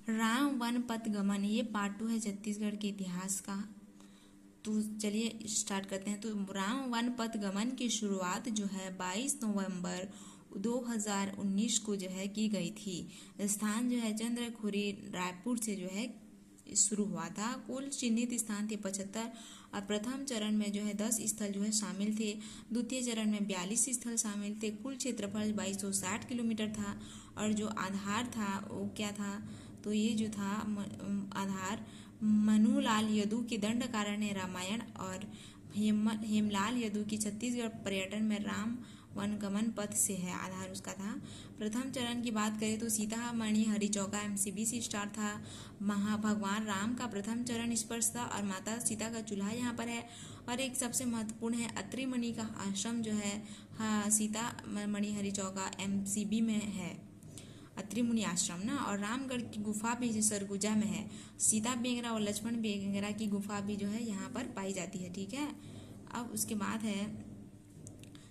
Ram one पथ गमन, ये पार्ट 2 है छत्तीसगढ़ के इतिहास का। तो चलिए स्टार्ट करते हैं। तो राम वन पथ गमन की शुरुआत जो है 22 नवंबर 2019 को जो है की गई थी। स्थान जो है चंद्रखुरी रायपुर से जो है शुरू हुआ था। कुल चिन्हित स्थान थे 75 और प्रथम चरण में जो है 10 स्थल जो है शामिल थे। द्वितीय चरण में 42 स्थल शामिल थे। कुल क्षेत्रफल 2260 किलोमीटर था। और जो आधार था वो क्या था, तो ये जो था आधार मनुलाल यदु की दंडकारण्य रामायण और हेमलाल यदु की छत्तीसगढ़ पर्यटन में राम वनगमन पथ से है, आधार उसका था। प्रथम चरण की बात करें तो सीतामढ़ी हरिचौका एमसीबी से स्टार्ट था। भगवान राम का प्रथम चरण स्पर्श था और माता सीता का चूल्हा यहाँ पर है। और एक सबसे महत्वपूर्ण है अत्रि मुनि का आश्रम जो है सीतामढ़ी हरिचौका एमसीबी में है, अत्रि मुनि आश्रम ना। और रामगढ़ की गुफा भी सरगुजा में है। सीता बेंगरा और लक्ष्मण बेंगरा की गुफा भी जो है यहाँ पर पाई जाती है, ठीक है। अब उसके बाद है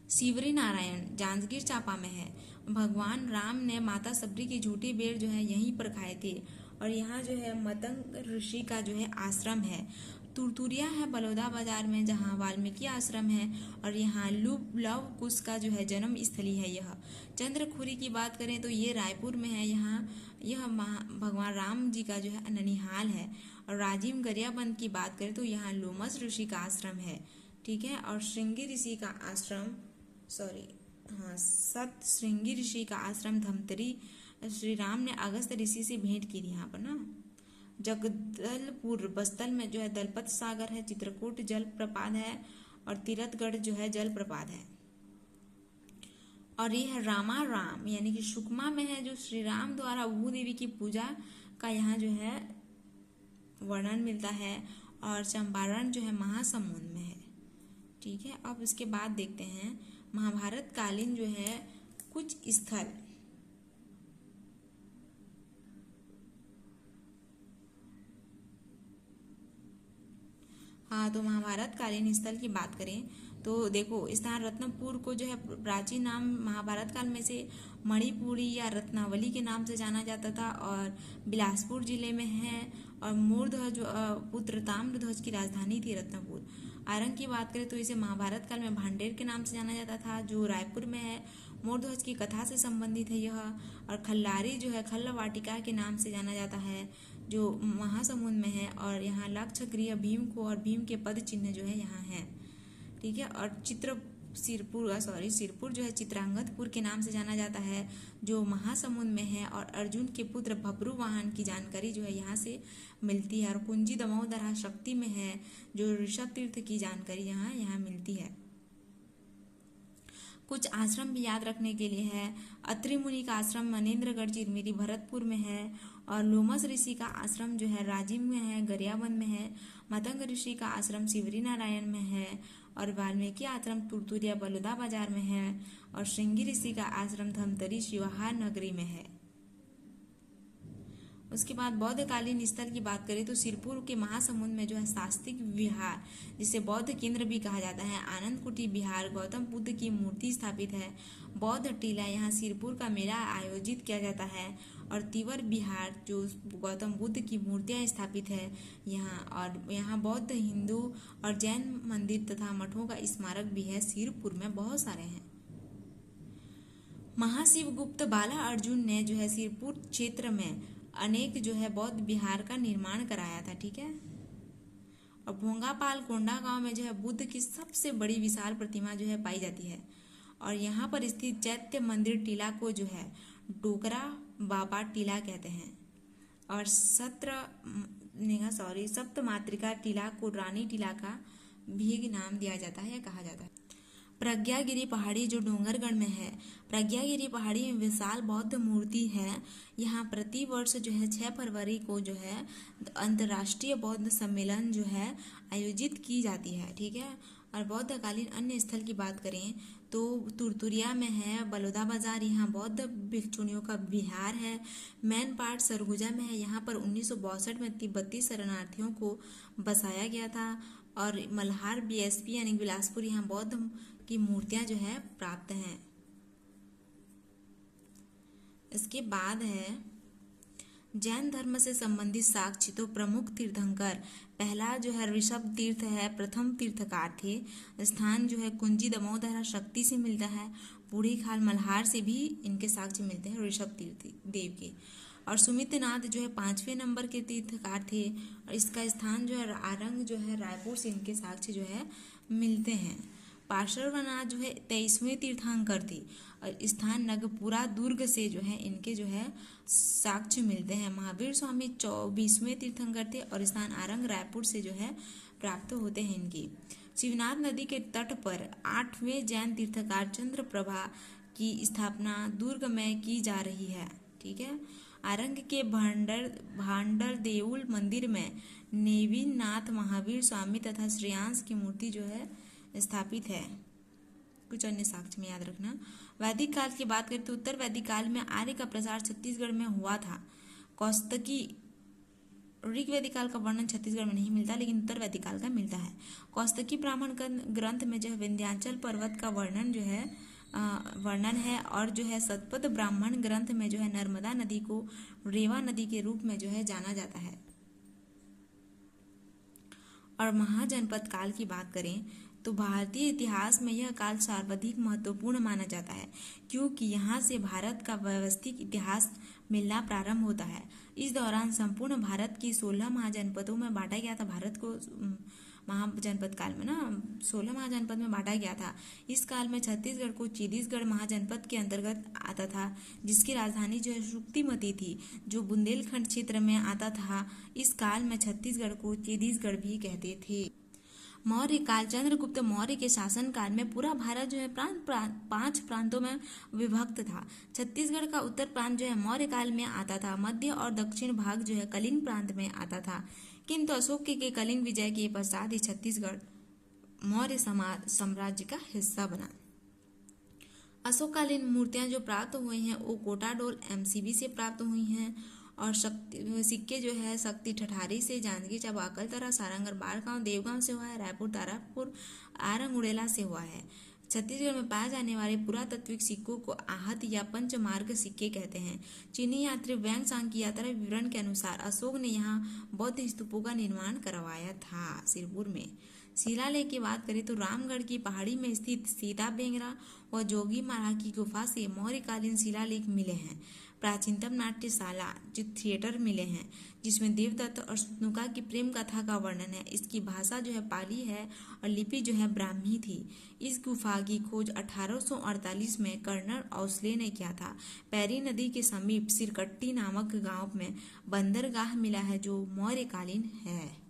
शिवरी नारायण, जांजगीर चांपा में है। भगवान राम ने माता सबरी की झूठी बेर जो है यहीं पर खाए थे। और यहाँ जो है मतंग ऋषि का जो है आश्रम है। तुरतुरिया है बलौदा बाजार में, जहाँ वाल्मीकि आश्रम है। और यहाँ लव कुश का जो है जन्म स्थली है। यह चंद्रखुरी की बात करें तो ये रायपुर में है। यहाँ यह भगवान राम जी का जो है ननिहाल है। और राजीव गरियाबंद की बात करें तो यहाँ लोमस ऋषि का आश्रम है, ठीक है। और श्रृंगी ऋषि का आश्रम सत श्रृंगी ऋषि का आश्रम धमतरी श्री राम ने अगस्त ऋषि से भेंट की थी यहाँ पर ना। जगदलपुर बस्तर में जो है दलपत सागर है। चित्रकूट जल प्रपात है और तीरथगढ़ जो है जल प्रपात है। और ये है रामा राम यानी कि सुकमा में है, जो श्री राम द्वारा भू देवी की पूजा का यहाँ जो है वर्णन मिलता है। और चंपारण जो है महासमुंद में है, ठीक है। अब इसके बाद देखते हैं महाभारत कालीन जो है कुछ स्थल। हाँ, तो महाभारत कालीन स्थल की बात करें तो देखो स्थान रत्नपुर को जो है प्राचीन नाम महाभारत काल में से मणिपुरी या रत्नावली के नाम से जाना जाता था और बिलासपुर जिले में है। और मूर्ध्वज पुत्र ताम्रध्वज की राजधानी थी रत्नपुर। आरंग की बात करें तो इसे महाभारत काल में भांडेर के नाम से जाना जाता था, जो रायपुर में है। मूर्ध्वज की कथा से संबंधित है यह। और खल्लारी जो है खल्ल वाटिका के नाम से जाना जाता है, जो महासमुंद में है। और यहाँ लक्ष्य गृह भीम को और भीम के पद चिन्ह जो है यहाँ है, ठीक है। और सिरपुर जो है चित्रांगतपुर के नाम से जाना जाता है, जो महासमुंद में है। और अर्जुन के पुत्र भब्रू वाहन की जानकारी जो है यहाँ से मिलती है। और कुंजी दमोदरा शक्ति में है, जो ऋषभ तीर्थ की जानकारी यहाँ मिलती है। कुछ आश्रम भी याद रखने के लिए है। अत्रि मुनि का आश्रम मनेन्द्रगढ़ चिरमिरी भरतपुर में है। और लोमस ऋषि का आश्रम जो है राजिम में है, गरियाबंद में है। मतंग ऋषि का आश्रम शिवरी नारायण में है। और वाल्मीकि आश्रम तुरतुरिया बलौदा बाजार में है। और श्रृंगी ऋषि का आश्रम धमतरी शिवहार नगरी में है। उसके बाद बौद्धकालीन स्थल की बात करें तो सिरपुर के महासमुंद में जो है शास्त्रिक विहार, जिसे बौद्ध केंद्र भी कहा जाता है, आनंद कुटी विहार, गौतम बुद्ध की मूर्ति स्थापित है। बौद्ध टीला, यहाँ सिरपुर का मेला आयोजित किया जाता है। और तिवर विहार, जो गौतम बुद्ध की मूर्तियां स्थापित है यहाँ। और यहाँ बौद्ध, हिंदू और जैन मंदिर तथा मठों का स्मारक भी है। सिरपुर में बहुत सारे हैं। महाशिव गुप्त बाला अर्जुन ने जो है सिरपुर क्षेत्र में अनेक जो है बौद्ध विहार का निर्माण कराया था, ठीक है। और भोंगापाल कोंडा गांव में जो है बुद्ध की सबसे बड़ी विशाल प्रतिमा जो है पाई जाती है। और यहाँ पर स्थित चैत्य मंदिर टीला को जो है डोकरा बाबा टीला कहते हैं। और सप्त मातृका टीला को रानी टीला का भी नाम दिया जाता है या कहा जाता है। प्रज्ञागिरी पहाड़ी जो डोंगरगढ़ में है, प्रज्ञागिरी पहाड़ी में विशाल बौद्ध मूर्ति है। यहाँ प्रति वर्ष जो है 6 फरवरी को जो है अंतर्राष्ट्रीय बौद्ध सम्मेलन जो है आयोजित की जाती है, ठीक है। और बौद्धकालीन अन्य स्थल की बात करें तो तुरतुरिया में है बलौदा बाजार, यहाँ बौद्ध भिक्षुणियों का विहार है। मैन पार्ट सरगुजा में है, यहाँ पर 1962 में तिब्बती शरणार्थियों को बसाया गया था। और मल्हार बीएसपी यानी बिलासपुर, यहाँ बौद्ध की मूर्तियां जो है प्राप्त हैं। इसके बाद है जैन धर्म से संबंधित साक्ष्य तो प्रमुख तीर्थंकर पहला जो है ऋषभ तीर्थ है, प्रथम तीर्थकार थे। स्थान जो है कुंजी दमोदरा शक्ति से मिलता है। बूढ़ी खाल मल्हार से भी इनके साक्ष्य मिलते हैं ऋषभ तीर्थ देव के। और सुमितनाथ जो है 5वें नंबर के तीर्थकार थे और इसका स्थान जो है आरंग जो है रायपुर से इनके साक्ष्य जो है मिलते हैं। पार्श्वनाथ जो है 23वें तीर्थंकर थे और स्थान नगपुरा दुर्ग से जो है इनके जो है साक्ष्य मिलते हैं। महावीर स्वामी 24वें तीर्थंकर थे और स्थान आरंग रायपुर से जो है प्राप्त होते हैं इनकी। शिवनाथ नदी के तट पर 8वें जैन तीर्थकार चंद्रप्रभा की स्थापना दुर्ग में की जा रही है। ठीक है। आरंग के भांडर देउल मंदिर में नेविनाथ महावीर स्वामी तथा श्रेयांश की मूर्ति जो है स्थापित है। कुछ अन्य साक्ष्य में याद रखना। वैदिक काल की बात करें तो उत्तर वैदिक काल में आर्य का प्रसार छत्तीसगढ़ में हुआ था। कौस्तकी ऋग वैदिक काल का वर्णन छत्तीसगढ़ में नहीं मिलता लेकिन उत्तर वैदिक काल का मिलता है। कौस्तकी ब्राह्मण ग्रंथ में जो है विंध्याचल पर्वत का वर्णन है और जो है सतपथ ब्राह्मण ग्रंथ में जो है नर्मदा नदी को रेवा नदी के रूप में जो है जाना जाता है। और महाजनपद काल की बात करें तो भारतीय इतिहास में यह काल सर्वाधिक महत्वपूर्ण माना जाता है क्योंकि यहाँ से भारत का व्यवस्थित इतिहास मिलना प्रारंभ होता है। इस दौरान संपूर्ण भारत की 16 महाजनपदों में बांटा गया था। भारत को महाजनपद काल में 16 महाजनपद में बांटा गया था। इस काल में छत्तीसगढ़ को छत्तीसगढ़ महाजनपद के अंतर्गत आता था जिसकी राजधानी जो है शुक्तिमती थी जो बुंदेलखंड क्षेत्र में आता था। इस काल में छत्तीसगढ़ को छत्तीसगढ़ भी कहते थे। मौर्य काल चंद्रगुप्त मौर्य के शासनकाल में पूरा भारत जो है 5 प्रांतों में विभक्त था। छत्तीसगढ़ का उत्तर प्रांत जो है मौर्य काल में आता था। मध्य और दक्षिण भाग जो है कलिंग प्रांत में आता था किंतु अशोक के कलिंग विजय के पश्चात ही छत्तीसगढ़ मौर्य साम्राज्य का हिस्सा बना। अशोककालीन मूर्तियां जो प्राप्त हुई हैं वो कोटाडोल एमसीबी से प्राप्त हुई हैं और सिक्के जो है शक्ति ठठारी से, जांजगीर चांपा अकलतरा सारंगढ़ बाड़गांव देवगांव से हुआ है। रायपुर तारापुर आरंग उड़ेला से हुआ है। छत्तीसगढ़ में पाए जाने वाले पुरातात्विक सिक्कों को आहत या पंचमार्ग सिक्के कहते हैं। चीनी यात्री वैंग सांग की यात्रा विवरण के अनुसार अशोक ने यहाँ बौद्ध स्तूपों का निर्माण करवाया था सिरपुर में। शिलालेख की बात करें तो रामगढ़ की पहाड़ी में स्थित सीता बेंगरा व जोगी मारा की गुफा से मौर्यकालीन शिलालेख मिले हैं। प्राचीनतम नाट्यशाला जो थिएटर मिले हैं जिसमें देवदत्त और शतनुका की प्रेम कथा का वर्णन है। इसकी भाषा जो है पाली है और लिपि जो है ब्राह्मी थी। इस गुफा की खोज 1848 में कर्नल औसले ने किया था। पैरी नदी के समीप सिरकट्टी नामक गांव में बंदरगाह मिला है जो मौर्यकालीन है।